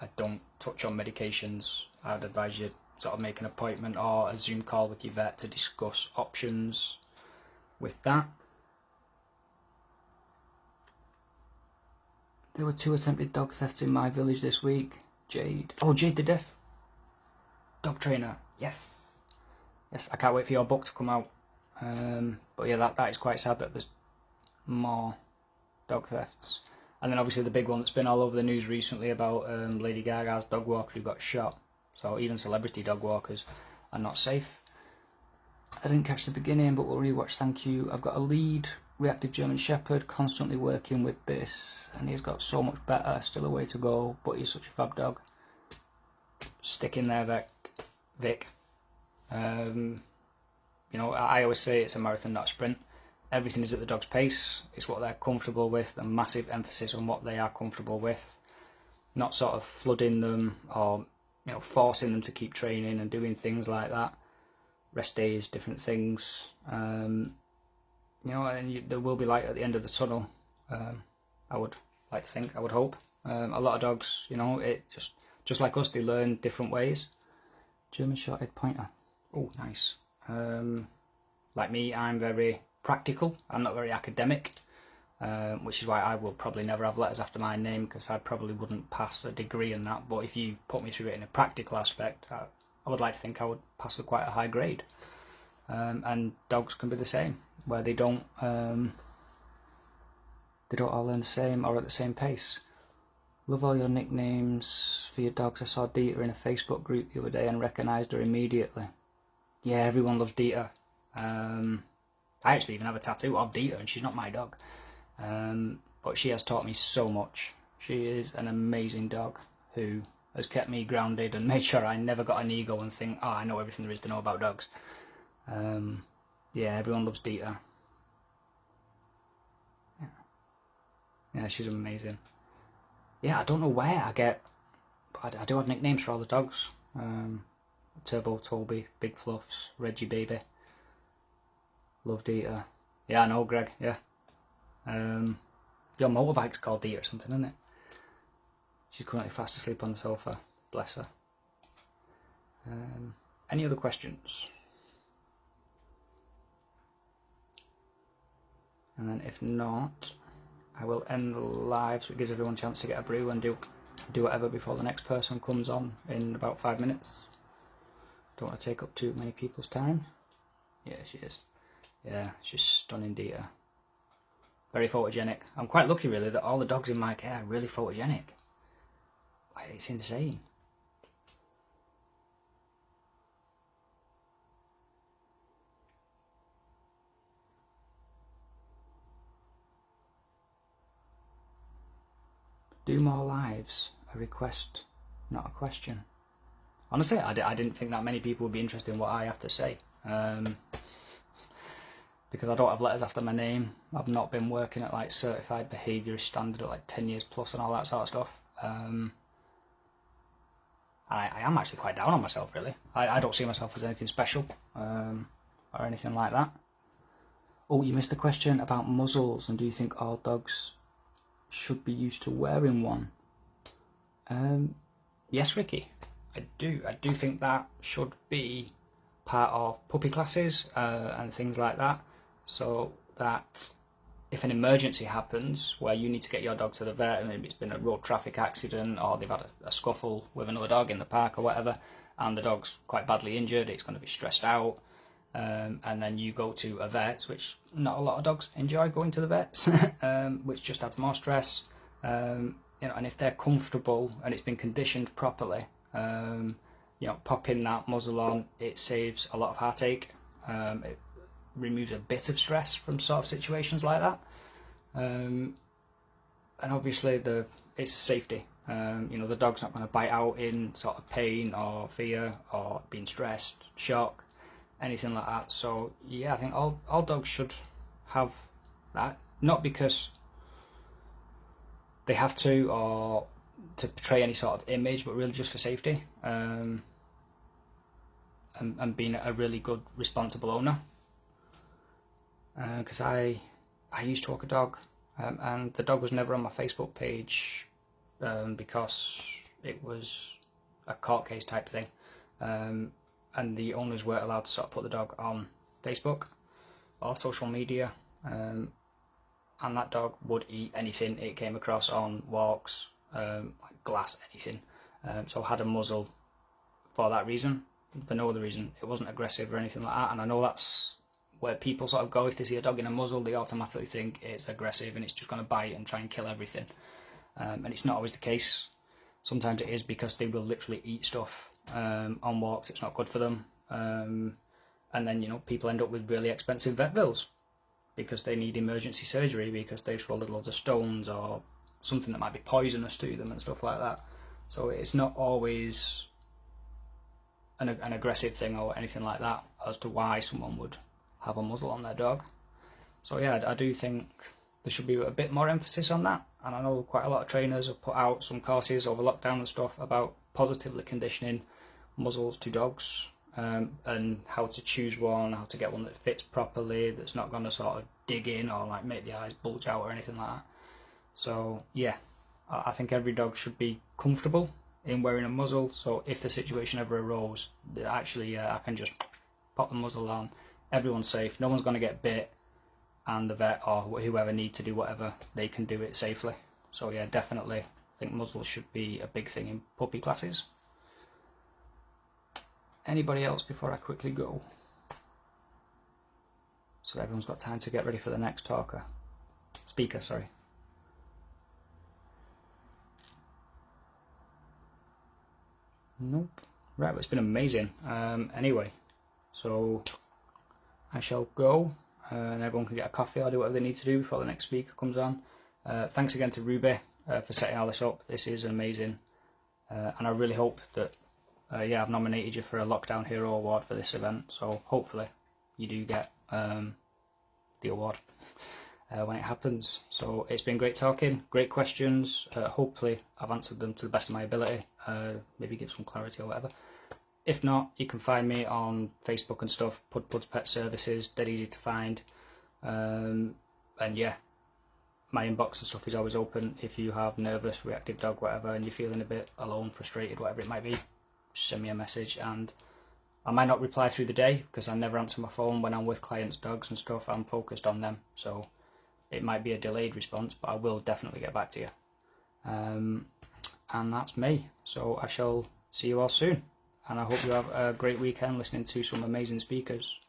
I don't touch on medications. I'd advise you sort of make an appointment or a Zoom call with your vet to discuss options with that. There were 2 attempted dog thefts in my village this week. Jade. Oh, Jade the Deaf dog trainer. Yes. Yes, I can't wait for your book to come out. But yeah, that is quite sad that there's more dog thefts. And then obviously the big one that's been all over the news recently about Lady Gaga's dog walker who got shot. So even celebrity dog walkers are not safe. I didn't catch the beginning, but we'll rewatch, thank you. I've got a lead reactive German Shepherd, constantly working with this, and he's got so much better, still a way to go, but he's such a fab dog. Stick in there, Vic. I always say it's a marathon, not a sprint. Everything is at the dog's pace. It's what they're comfortable with. A massive emphasis on what they are comfortable with. Not sort of flooding them or forcing them to keep training and doing things like that. Rest days, different things. And there will be light at the end of the tunnel. I would like to think. I would hope. A lot of dogs, it just like us, they learn different ways. German Short-Haired Pointer. Oh, nice. Like me, I'm very practical. I'm not very academic, which is why I will probably never have letters after my name, because I probably wouldn't pass a degree in that. But if you put me through it in a practical aspect, I would like to think I would pass with quite a high grade. And dogs can be the same, where they don't all learn the same or at the same pace. Love all your nicknames for your dogs. I saw Dita in a Facebook group the other day and recognised her immediately. Yeah, everyone loves Dita. I actually even have a tattoo of Dita, and she's not my dog. But she has taught me so much. She is an amazing dog who has kept me grounded and made sure I never got an ego and think, oh, I know everything there is to know about dogs. Yeah, everyone loves Dita. Yeah, she's amazing. Yeah, I don't know where I get, but I do have nicknames for all the dogs. Turbo, Toby, Big Fluffs, Reggie Baby. Love Dita. Yeah, I know, Greg, yeah. Your motorbike's called Dita or something, isn't it? She's currently fast asleep on the sofa. Bless her. Any other questions? And then if not, I will end the live so it gives everyone a chance to get a brew and do whatever before the next person comes on in about 5 minutes. Don't want to take up too many people's time. Yeah, she is. Yeah, she's stunning, Dita. Very photogenic. I'm quite lucky, really, that all the dogs in my care are really photogenic. It's insane. Do more lives. A request, not a question. Honestly, I didn't think that many people would be interested in what I have to say. Because I don't have letters after my name. I've not been working at like certified behaviourist standard at like 10 years plus and all that sort of stuff. I am actually quite down on myself, really. I don't see myself as anything special or anything like that. Oh, you missed the question about muzzles, and do you think all dogs should be used to wearing one? Yes, Ricky, I do. I do think that should be part of puppy classes and things like that, so that if an emergency happens where you need to get your dog to the vet, and maybe it's been a road traffic accident or they've had a scuffle with another dog in the park or whatever, and the dog's quite badly injured, it's going to be stressed out, and then you go to a vet, which not a lot of dogs enjoy going to the vets, which just adds more stress. And if they're comfortable and it's been conditioned properly, popping that muzzle on, it saves a lot of heartache. It removes a bit of stress from sort of situations like that. And obviously it's safety. The dog's not going to bite out in sort of pain or fear or being stressed, shock, anything like that. So yeah, I think all dogs should have that, not because they have to or to portray any sort of image, but really just for safety, and being a really good responsible owner. Because I used to walk a dog, and the dog was never on my Facebook page, because it was a court case type thing, and the owners weren't allowed to sort of put the dog on Facebook or social media, and that dog would eat anything it came across on walks, like glass, anything. So I had a muzzle for that reason, for no other reason. It wasn't aggressive or anything like that, and I know that's where people sort of go. If they see a dog in a muzzle, they automatically think it's aggressive and it's just going to bite and try and kill everything, and it's not always the case. Sometimes it is, because they will literally eat stuff on walks. It's not good for them, and then people end up with really expensive vet bills because they need emergency surgery because they've swallowed loads of stones or something that might be poisonous to them and stuff like that. So it's not always an aggressive thing or anything like that as to why someone would have a muzzle on their dog. So yeah, I do think there should be a bit more emphasis on that, and I know quite a lot of trainers have put out some courses over lockdown and stuff about positively conditioning muzzles to dogs, and how to choose one, how to get one that fits properly, that's not going to sort of dig in or like make the eyes bulge out or anything like that. So yeah, I think every dog should be comfortable in wearing a muzzle, so if the situation ever arose, actually I can just pop the muzzle on, everyone's safe, no one's going to get bit, and the vet or whoever need to do whatever, they can do it safely. So yeah, definitely I think muzzles should be a big thing in puppy classes. Anybody else before I quickly go? So everyone's got time to get ready for the next speaker, sorry. Nope. Right, well, it's been amazing. Anyway, so I shall go, and everyone can get a coffee or do whatever they need to do before the next speaker comes on. Thanks again to Ruby for setting all this up. This is amazing, and I really hope that I've nominated you for a Lockdown Hero Award for this event, so hopefully you do get the award when it happens. So it's been great talking, great questions. Hopefully I've answered them to the best of my ability, maybe give some clarity or whatever. If not, you can find me on Facebook and stuff, Pud's Pet Services, dead easy to find. And yeah, my inbox and stuff is always open. If you have nervous, reactive dog, whatever, and you're feeling a bit alone, frustrated, whatever it might be, send me a message, and I might not reply through the day because I never answer my phone when I'm with clients' dogs and stuff. I'm focused on them, so it might be a delayed response, but I will definitely get back to you. And that's me. So I shall see you all soon, and I hope you have a great weekend listening to some amazing speakers.